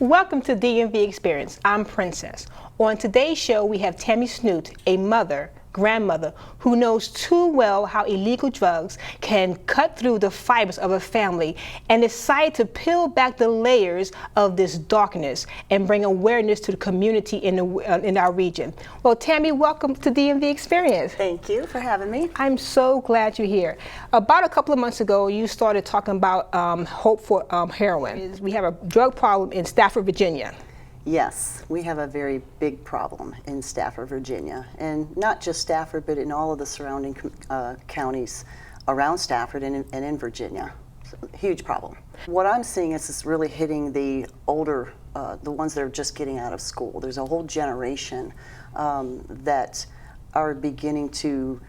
Welcome to DMV Experience. I'm Princess. On today's show, we have Tami Smoot, a mother, grandmother, who knows too well how illegal drugs can cut through the fibers of a family and decided to peel back the layers of this darkness and bring awareness to the community in our region. Well, Tami, welcome to DMV Experience. Thank you for having me. I'm so glad you're here. About a couple of months ago, you started talking about Hope for Heroin. We have a drug problem in Stafford, Virginia. Yes, we have a very big problem in Stafford, Virginia, and not just Stafford, but in all of the surrounding counties around Stafford and in Virginia. It's a huge problem. What I'm seeing is it's really hitting the older, the ones that are just getting out of school. There's a whole generation that are beginning to,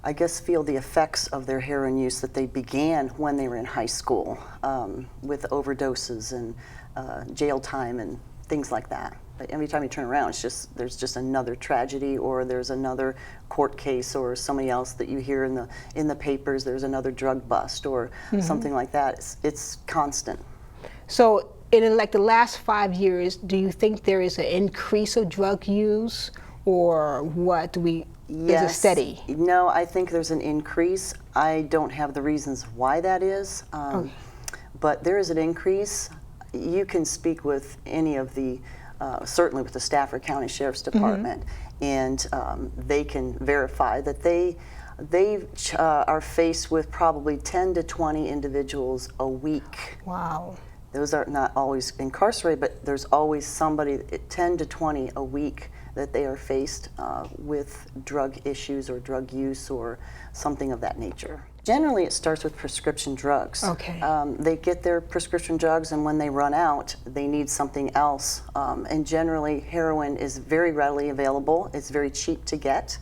I guess, feel the effects of their heroin use that they began when they were in high school, with overdoses and jail time and things like that. But every time you turn around, there's just another tragedy, or there's another court case, or somebody else that you hear in the papers. There's another drug bust, or something like that. It's constant. So, in like the last 5 years, do you think there is an increase of drug use, or what? Is it steady? No, I think there's an increase. I don't have the reasons why that is, but there is an increase. You can speak with any of the, certainly with the Stafford County Sheriff's Department, and they can verify that they are faced with probably 10 to 20 individuals a week. Wow. Those are not always incarcerated, but there's always somebody, 10 to 20 a week, that they are faced with drug issues or drug use or something of that nature. Generally, it starts with prescription drugs. Okay. They get their prescription drugs, and when they run out, they need something else. And generally, heroin is very readily available. It's very cheap to get.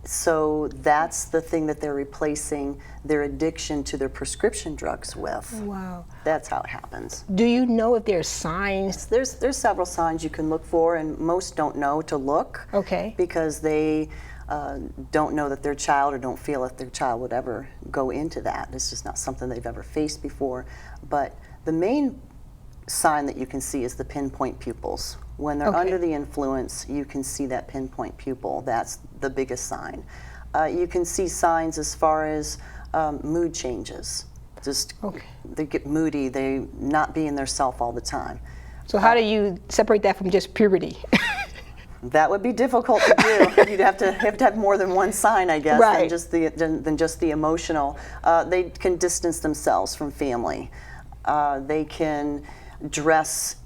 So that's the thing that they're replacing their addiction to their prescription drugs with. Wow. That's how it happens. Do you know if there's signs? There's several signs you can look for, and most don't know to look. Okay. Because they don't know that their child, or don't feel that their child would ever go into that. It's just not something they've ever faced before. But the main sign that you can see is the pinpoint pupils. When they're under the influence, you can see that pinpoint pupil. That's the biggest sign. You can see signs as far as mood changes. Just they get moody, they not being their self all the time. So how do you separate that from just puberty? That would be difficult to do. You'd have to have more than one sign, I guess, right, than just the emotional. They can distance themselves from family. They can dress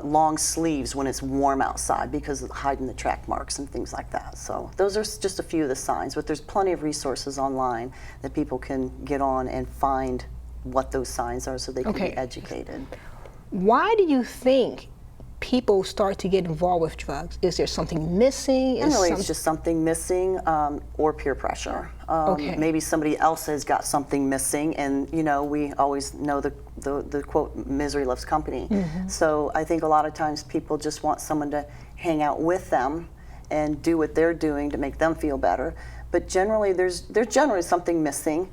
long sleeves when it's warm outside because of hiding the track marks and things like that. So those are just a few of the signs, but there's plenty of resources online that people can get on and find what those signs are so they can be educated. Why do you think people start to get involved with drugs? Is there something missing? Generally, it's just something missing, or peer pressure. Maybe somebody else has got something missing, and you know, we always know the quote, "Misery loves company." So I think a lot of times people just want someone to hang out with them and do what they're doing to make them feel better. But generally, there's generally something missing.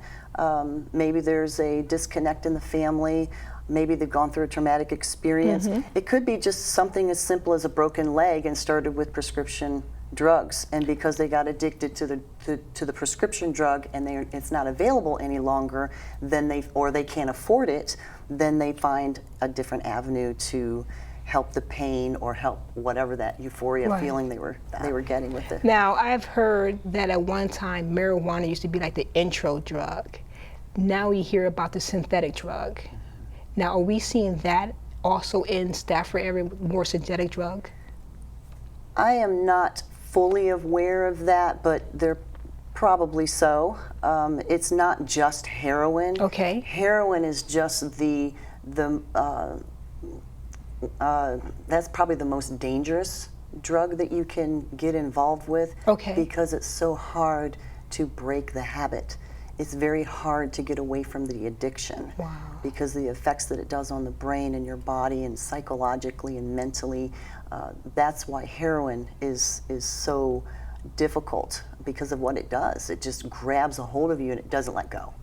Maybe there's a disconnect in the family. Maybe they've gone through a traumatic experience. It could be just something as simple as a broken leg and started with prescription drugs, and because they got addicted to the prescription drug and it's not available any longer, then they can't afford it, then they find a different avenue to help the pain or help whatever that euphoria feeling they were getting with it. Now, I've heard that at one time marijuana used to be like the intro drug. Now we hear about the synthetic drug. Now, are we seeing that also in Stafford area, more synthetic drug? I am not fully aware of that, but they're probably so. It's not just heroin. Okay. Heroin is just that's probably the most dangerous drug that you can get involved with, because it's so hard to break the habit. It's very hard to get away from the addiction, because the effects that it does on the brain and your body and psychologically and mentally, that's why heroin is so difficult, because of what it does. It just grabs a hold of you and it doesn't let go.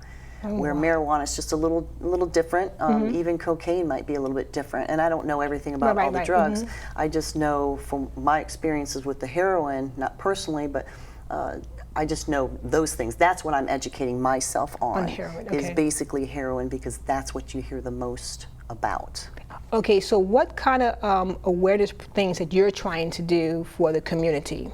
where marijuana is just a little different. Even cocaine might be a little bit different. And I don't know everything about all the drugs. I just know from my experiences with the heroin, not personally, but I just know those things. That's what I'm educating myself on heroin, is basically heroin, because that's what you hear the most about. Okay, so what kind of awareness things that you're trying to do for the community?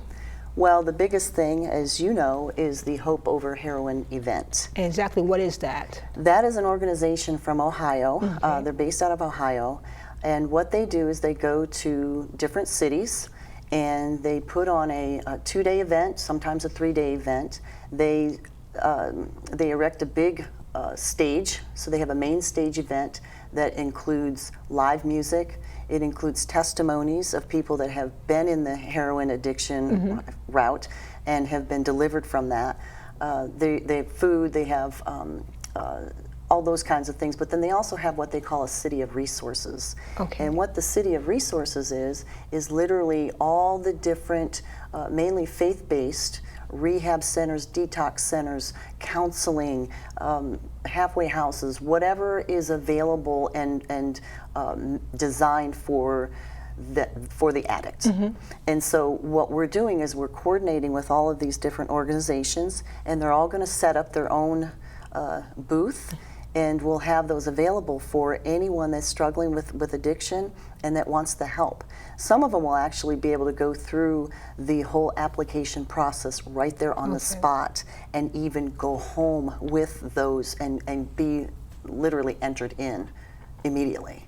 Well, the biggest thing, as you know, is the Hope Over Heroin event. Exactly, what is that? That is an organization from Ohio. They're based out of Ohio. And what they do is they go to different cities and they put on a 2-day event, sometimes a 3-day event. They erect a big stage, so they have a main stage event that includes live music. It includes testimonies of people that have been in the heroin addiction route and have been delivered from that. They have food, they have all those kinds of things, but then they also have what they call a city of resources. And what the city of resources is literally all the different, mainly faith-based rehab centers, detox centers, counseling, halfway houses, whatever is available and designed for the addict. And so what we're doing is we're coordinating with all of these different organizations, and they're all going to set up their own booth, and we'll have those available for anyone that's struggling with addiction and that wants the help. Some of them will actually be able to go through the whole application process right there on the spot, and even go home with those and be literally entered in immediately.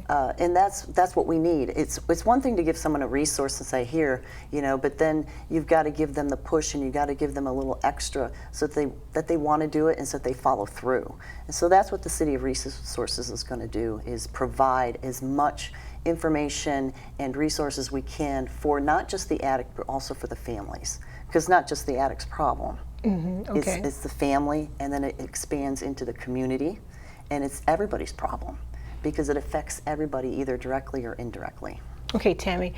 And that's what we need. It's one thing to give someone a resource and say, here, you know, but then you've got to give them the push, and you've got to give them a little extra so that they want to do it and so that they follow through. And so that's what the City of Resources is going to do, is provide as much information and resources we can for not just the addict, but also for the families. Because not just the addict's problem. It's the family, and then it expands into the community, and it's everybody's problem, because it affects everybody either directly or indirectly. Okay, Tami,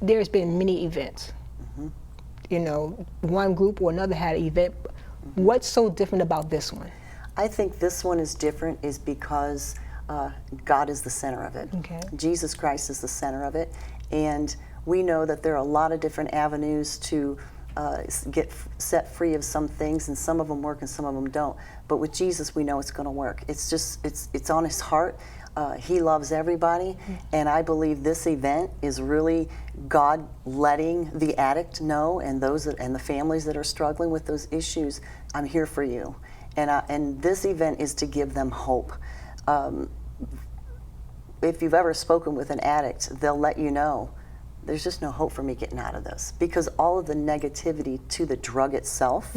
there's been many events. You know, one group or another had an event. What's so different about this one? I think this one is different is because God is the center of it. Jesus Christ is the center of it. And we know that there are a lot of different avenues to get set free of some things, and some of them work and some of them don't. But with Jesus, we know it's going to work. It's just, it's on his heart. He loves everybody, and I believe this event is really God letting the addict know, and those and the families that are struggling with those issues, I'm here for you. And this event is to give them hope. If you've ever spoken with an addict, they'll let you know there's just no hope for me getting out of this, because all of the negativity to the drug itself,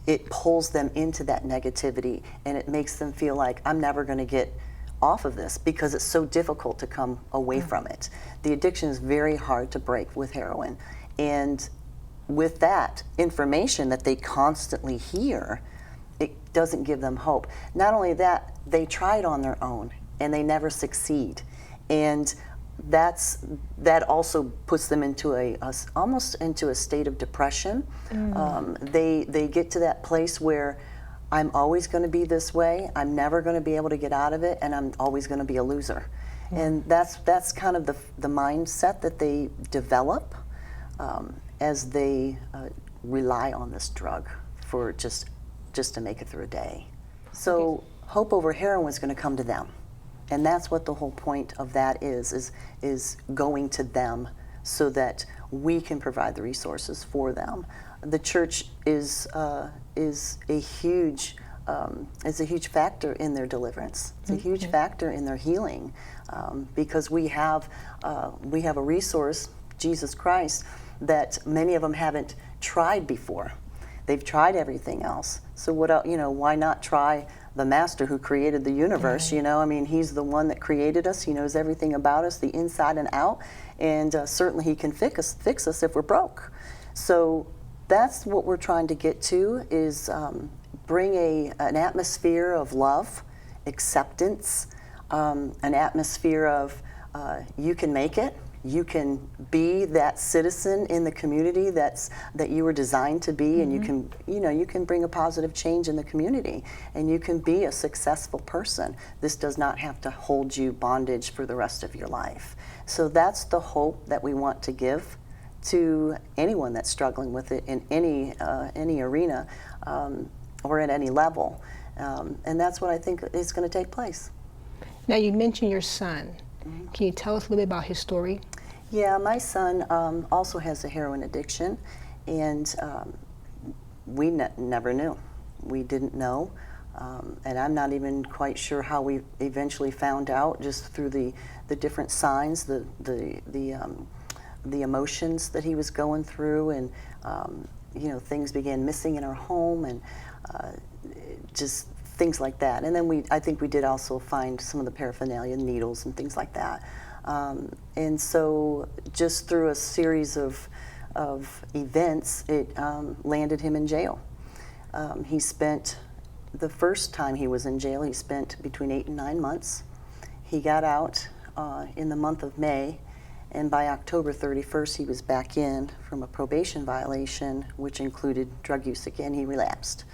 it pulls them into that negativity, and it makes them feel like, I'm never going to get off of this, because it's so difficult to come away from it. The addiction is very hard to break with heroin, and with that information that they constantly hear, it doesn't give them hope. Not only that, they try it on their own and they never succeed, and that also puts them into almost into a state of depression. They get to that place where I'm always going to be this way, I'm never going to be able to get out of it, and I'm always going to be a loser. And that's kind of the mindset that they develop as they rely on this drug for just to make it through a day. So Hope Over Heroin is going to come to them. And that's what the whole point of that is going to them so that we can provide the resources for them. The church is a huge factor in their deliverance. It's a huge factor in their healing, because we have a resource, Jesus Christ, that many of them haven't tried before. They've tried everything else. So what else, why not try the master who created the universe? I mean, he's the one that created us. He knows everything about us, the inside and out, and certainly he can fix us if we're broke. So that's what we're trying to get to, is bring an atmosphere of love, acceptance, an atmosphere of you can make it, you can be that citizen in the community that you were designed to be, and you can bring a positive change in the community, and you can be a successful person. This does not have to hold you bondage for the rest of your life. So that's the hope that we want to give to anyone that's struggling with it in any arena or at any level. And that's what I think is going to take place. Now, you mentioned your son. Can you tell us a little bit about his story? Yeah, my son also has a heroin addiction, and we never knew. We didn't know, and I'm not even quite sure how we eventually found out, just through the different signs, the emotions that he was going through, and things began missing in our home, and just things like that. And then I think we did also find some of the paraphernalia, needles and things like that. And so just through a series of events, it landed him in jail. He spent, the first time he was in jail, he spent between 8 and 9 months. He got out in the month of May, and by October 31st, he was back in from a probation violation, which included drug use again. He relapsed.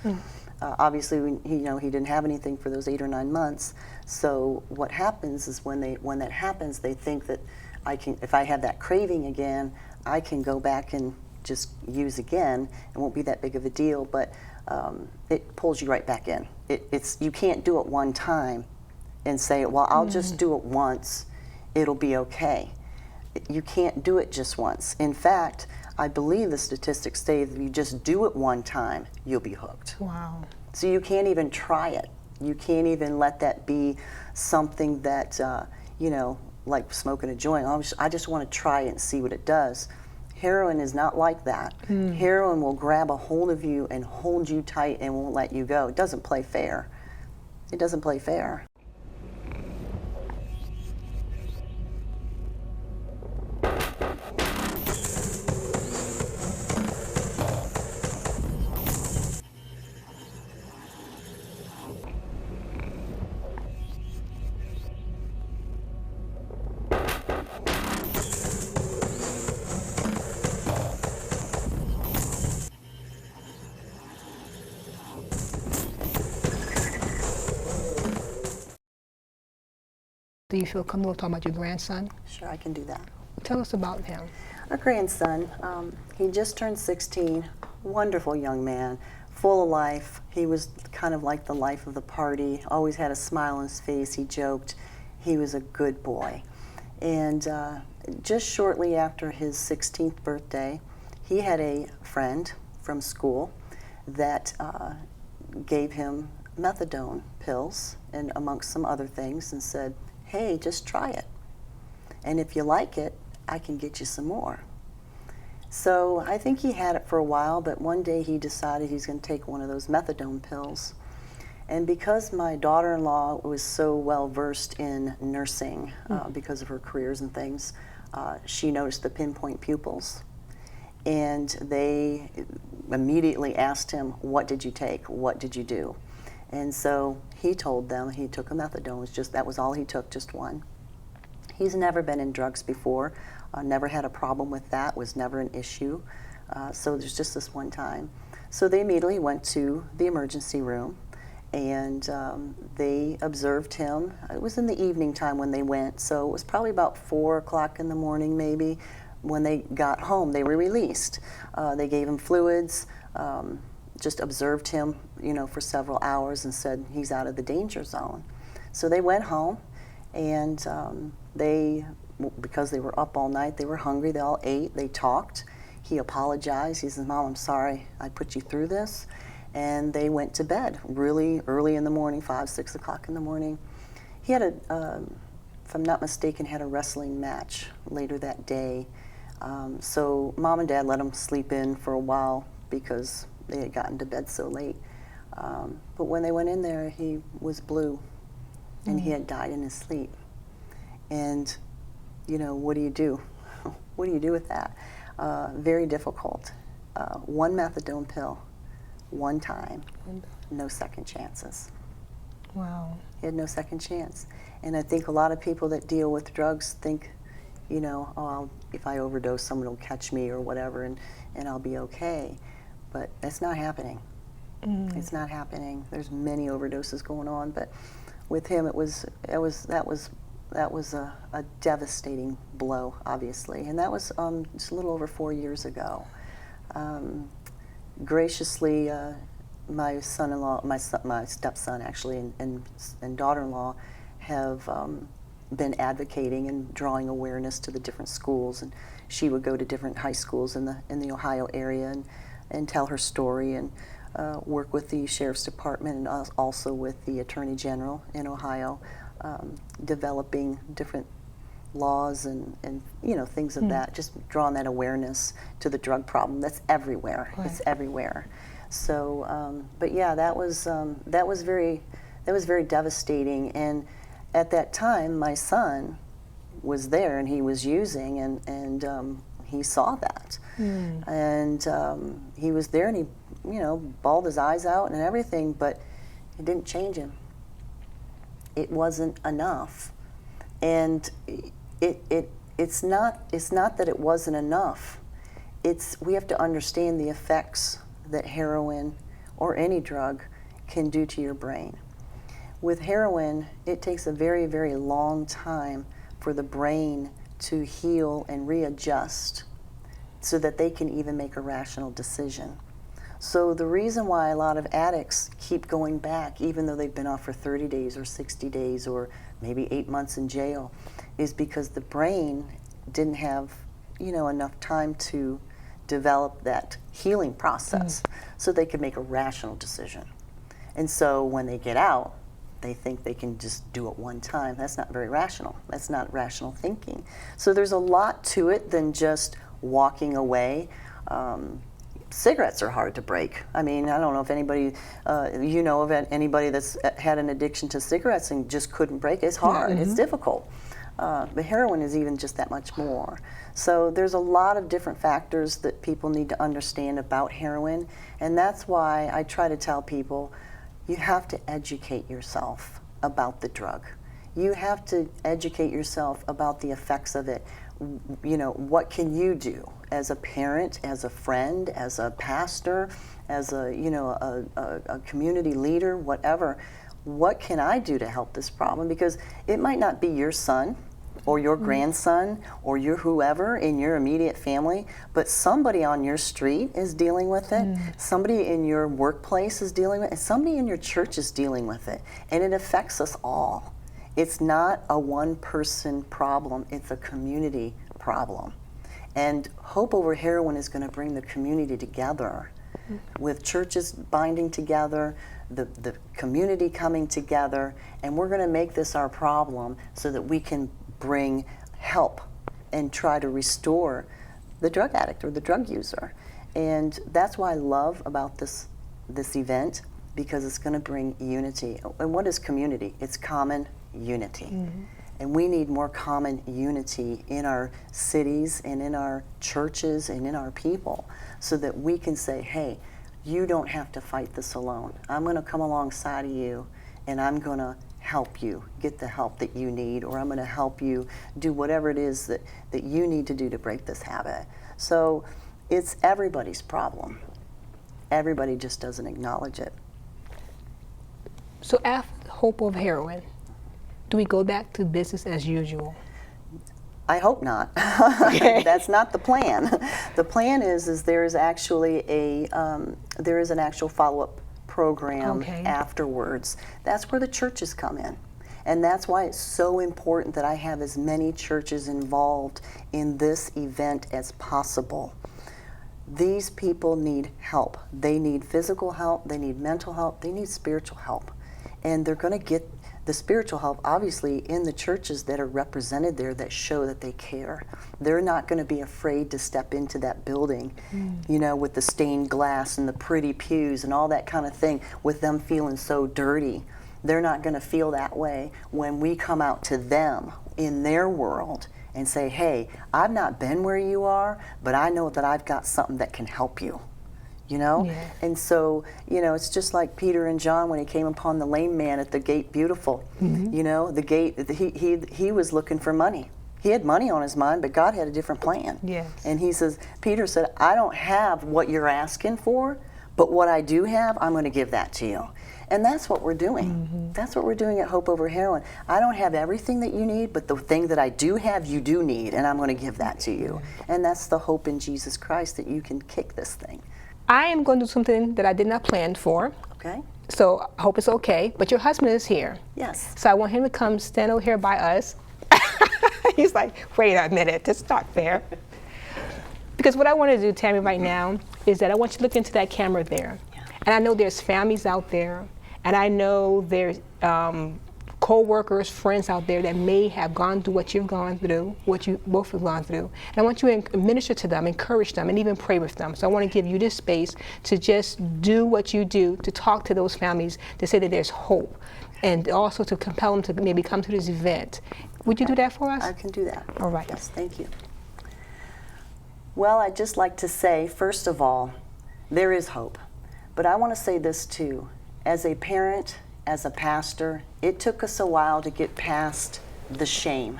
Obviously, he didn't have anything for those 8 or 9 months. So what happens is when that happens, they think that if I have that craving again, I can go back and just use again. It won't be that big of a deal, but it pulls you right back in. You can't do it one time and say, well, I'll just do it once, it'll be okay. You can't do it just once. In fact, I believe the statistics say that if you just do it one time, you'll be hooked. Wow. So you can't even try it. You can't even let that be something that, like smoking a joint. I just want to try it and see what it does. Heroin is not like that. Heroin will grab a hold of you and hold you tight and won't let you go. It doesn't play fair. It doesn't play fair. Do you feel comfortable talking about your grandson? Sure, I can do that. Tell us about him. Our grandson, he just turned 16, wonderful young man, full of life. He was kind of like the life of the party, always had a smile on his face, he joked. He was a good boy. And just shortly after his 16th birthday, he had a friend from school that gave him methadone pills, and amongst some other things, and said, hey, just try it. And if you like it, I can get you some more. So I think he had it for a while, but one day he decided he's going to take one of those methadone pills. And because my daughter-in-law was so well versed in nursing because of her careers and things, she noticed the pinpoint pupils. And they immediately asked him, what did you take? What did you do? And so he told them he took a methadone. That was all he took, just one. He's never been in drugs before, never had a problem with that, was never an issue. So there's just this one time. So they immediately went to the emergency room, and they observed him. It was in the evening time when they went, so it was probably about 4 o'clock in the morning maybe. When they got home, they were released. They gave him fluids, just observed him, for several hours and said he's out of the danger zone. So they went home, and because they were up all night, they were hungry, they all ate, they talked. He apologized. He said, Mom, I'm sorry I put you through this. And they went to bed really early in the morning, 5, 6 o'clock in the morning. He had if I'm not mistaken, had a wrestling match later that day. So Mom and Dad let him sleep in for a while because they had gotten to bed so late. But when they went in there, he was blue, and he had died in his sleep. And, what do you do? What do you do with that? Very difficult. One methadone pill, one time, no second chances. Wow. He had no second chance. And I think a lot of people that deal with drugs think you know, oh, if I overdose, someone will catch me or whatever, and I'll be okay. But that's not happening. It's not happening. There's many overdoses going on, but with him, that was a devastating blow, obviously, and that was just a little over 4 years ago. Graciously, my son-in-law, my stepson actually, and daughter-in-law have been advocating and drawing awareness to the different schools, and she would go to different high schools in the Ohio area and tell her story, and work with the Sheriff's Department and also with the Attorney General in Ohio, developing different laws and you know, things of that, just drawing that awareness to the drug problem that's everywhere. Right. It's everywhere. So, but yeah, that was very devastating. And at that time, my son was there and he was using, and he saw that, and he was there, and he, you know, bawled his eyes out and everything, but it didn't change him. It wasn't enough, and it's not that it wasn't enough. We have to understand the effects that heroin or any drug can do to your brain. With heroin, it takes a very, very long time for the brain to heal and readjust so that they can even make a rational decision. So the reason why a lot of addicts keep going back, even though they've been off for 30 days or 60 days or maybe 8 months in jail, is because the brain didn't have, you know, enough time to develop that healing process so they could make a rational decision. And so when they get out, they think they can just do it one time. That's not very rational. That's not rational thinking. So there's a lot to it than just walking away. Cigarettes are hard to break. I mean, I don't know if anybody, you know of anybody that's had an addiction to cigarettes and just couldn't break it. It's hard. It's difficult. But heroin is even just that much more. So there's a lot of different factors that people need to understand about heroin, and that's why I try to tell people, you have to educate yourself about the drug. You have to educate yourself about the effects of it. You know, what can you do as a parent, as a friend, as a pastor, as a, you know, a community leader, whatever. What can I do to help this problem? Because it might not be your son or your grandson or your whoever in your immediate family, but somebody on your street is dealing with it, somebody in your workplace is dealing with it, and somebody in your church is dealing with it, and it affects us all. It's not a one-person problem, it's a community problem. And Hope Over Heroin is going to bring the community together, with churches binding together, the community coming together, and we're going to make this our problem so that we can bring help and try to restore the drug addict or the drug user. And that's why I love about this event, because it's going to bring unity. And what is community? It's common unity. And we need more common unity in our cities and in our churches and in our people, so that we can say, hey, you don't have to fight this alone. I'm going to come alongside of you, and I'm going to help you get the help that you need, or I'm going to help you do whatever it is that you need to do to break this habit. So it's everybody's problem. Everybody just doesn't acknowledge it. So after Hope of Heroin, do we go back to business as usual? I hope not. That's not the plan. The plan is there is actually there is an actual follow-up program afterwards. That's where the churches come in. And that's why it's so important that I have as many churches involved in this event as possible. These people need help. They need physical help, they need mental help, they need spiritual help. And they're going to get the spiritual help, obviously, in the churches that are represented there that show that they care. They're not going to be afraid to step into that building, you know, with the stained glass and the pretty pews and all that kind of thing, with them feeling so dirty. They're not going to feel that way when we come out to them in their world and say, hey, I've not been where you are, but I know that I've got something that can help you. You know? Yeah. And so, you know, it's just like Peter and John when he came upon the lame man at the gate beautiful. You know, the gate, he was looking for money. He had money on his mind, but God had a different plan. Yes. And he says, Peter said, I don't have what you're asking for, but what I do have, I'm going to give that to you. And that's what we're doing. That's what we're doing at Hope Over Heroin. I don't have everything that you need, but the thing that I do have, you do need, and I'm going to give that to you. And that's the hope in Jesus Christ, that you can kick this thing. I am going to do something that I did not plan for. Okay? So I hope it's okay. But your husband is here. Yes. So I want him to come stand over here by us. He's like, wait a minute, that's not fair. Because what I want to do, Tami, right now, is that I want you to look into that camera there. Yeah. And I know there's families out there, and I know there's co-workers, friends out there that may have gone through what you've gone through, what you both have gone through. And I want you to minister to them, encourage them, and even pray with them. So I want to give you this space to just do what you do, to talk to those families, to say that there's hope, and also to compel them to maybe come to this event. Would you do that for us? I can do that. All right. Yes, thank you. Well, I'd just like to say, first of all, there is hope. But I want to say this too. As a parent, as a pastor, it took us a while to get past the shame.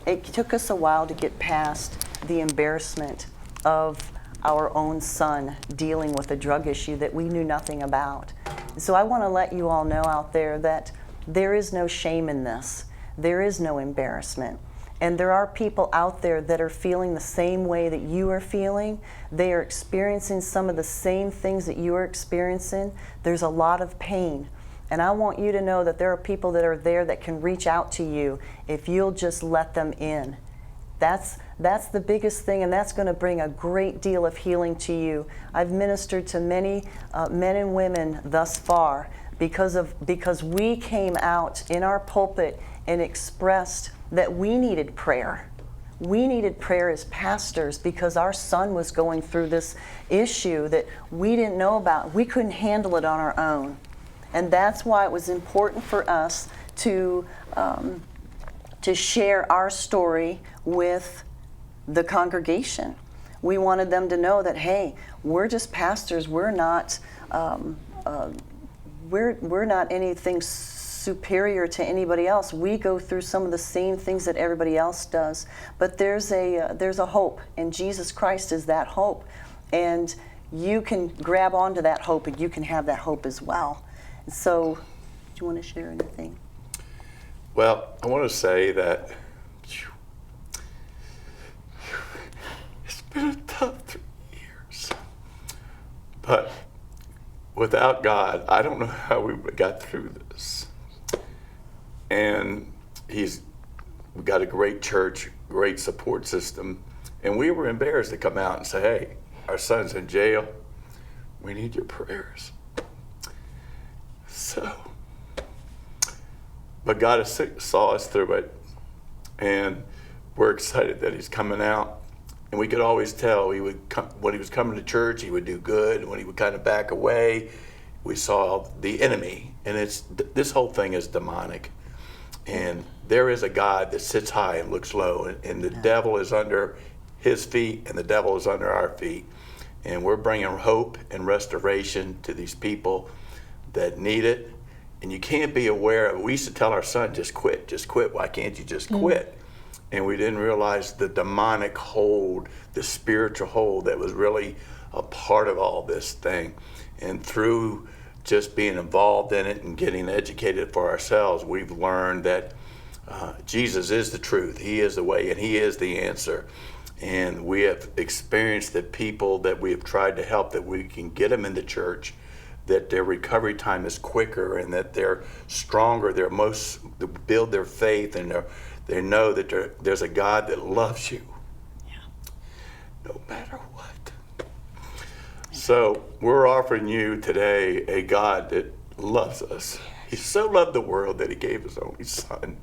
It took us a while to get past the embarrassment of our own son dealing with a drug issue that we knew nothing about. So I want to let you all know out there that there is no shame in this. There is no embarrassment. And there are people out there that are feeling the same way that you are feeling. They are experiencing some of the same things that you are experiencing. There's a lot of pain. And I want you to know that there are people that are there that can reach out to you if you'll just let them in. That's the biggest thing, and that's going to bring a great deal of healing to you. I've ministered to many men and women thus far because we came out in our pulpit and expressed that we needed prayer. We needed prayer as pastors because our son was going through this issue that we didn't know about. We couldn't handle it on our own. And that's why it was important for us to share our story with the congregation. We wanted them to know that, hey, we're just pastors. We're not anything superior to anybody else. We go through some of the same things that everybody else does. But there's a hope, and Jesus Christ is that hope. And you can grab onto that hope, and you can have that hope as well. So, do you want to share anything? Well, I want to say that it's been a tough 3 years. But without God, I don't know how we got through this. And we've got a great church, great support system. And we were embarrassed to come out and say, hey, our son's in jail. We need your prayers. So, but God saw us through it, and we're excited that he's coming out. And we could always tell he would come, when he was coming to church, he would do good. And when he would kind of back away, we saw the enemy. And this whole thing is demonic. And there is a God that sits high and looks low, and the devil is under his feet, and the devil is under our feet. And we're bringing hope and restoration to these people that need it. And you can't be aware of it. We used to tell our son, just quit. Why can't you just quit? And we didn't realize the demonic hold, the spiritual hold that was really a part of all this thing. And through just being involved in it and getting educated for ourselves, we've learned that Jesus is the truth. He is the way, and he is the answer. And we have experienced that people that we have tried to help, that we can get them into church, that their recovery time is quicker, and that they're stronger, they build their faith, and they know that there's a God that loves you, no matter what. So we're offering you today a God that loves us. He so loved the world that he gave his only son.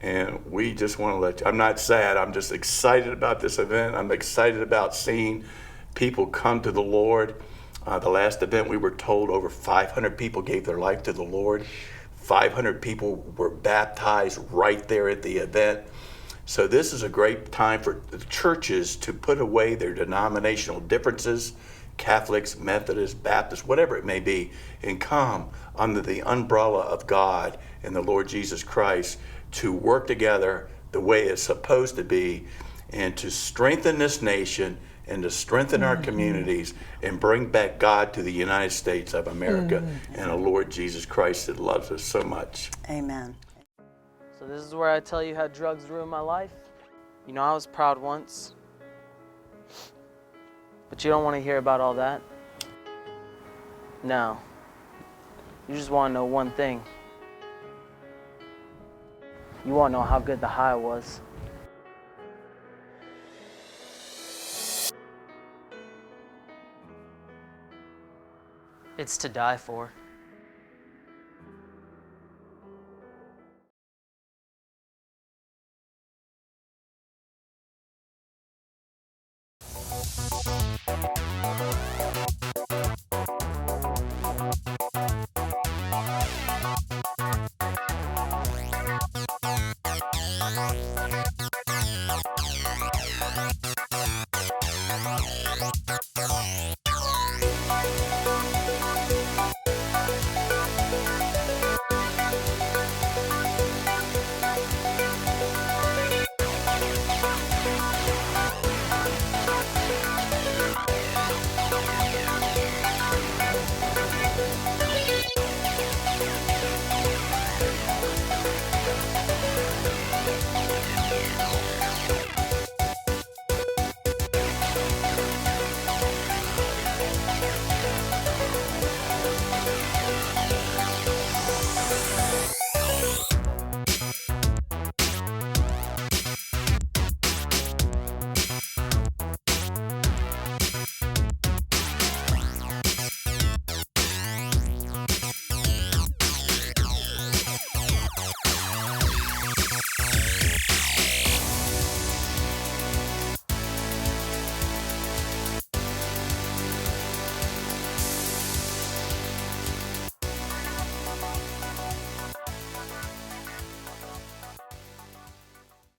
And we just want to let you, I'm not sad, I'm just excited about this event. I'm excited about seeing people come to the Lord. The last event, we were told over 500 people gave their life to the Lord. 500 people were baptized right there at the event. So this is a great time for the churches to put away their denominational differences, Catholics, Methodists, Baptists, whatever it may be, and come under the umbrella of God and the Lord Jesus Christ to work together, the way it's supposed to be, and to strengthen this nation and to strengthen our communities and bring back God to the United States of America and a Lord Jesus Christ that loves us so much. Amen. So this is where I tell you how drugs ruined my life. You know, I was proud once, but you don't want to hear about all that. No. You just want to know one thing. You want to know how good the high was. It's to die for.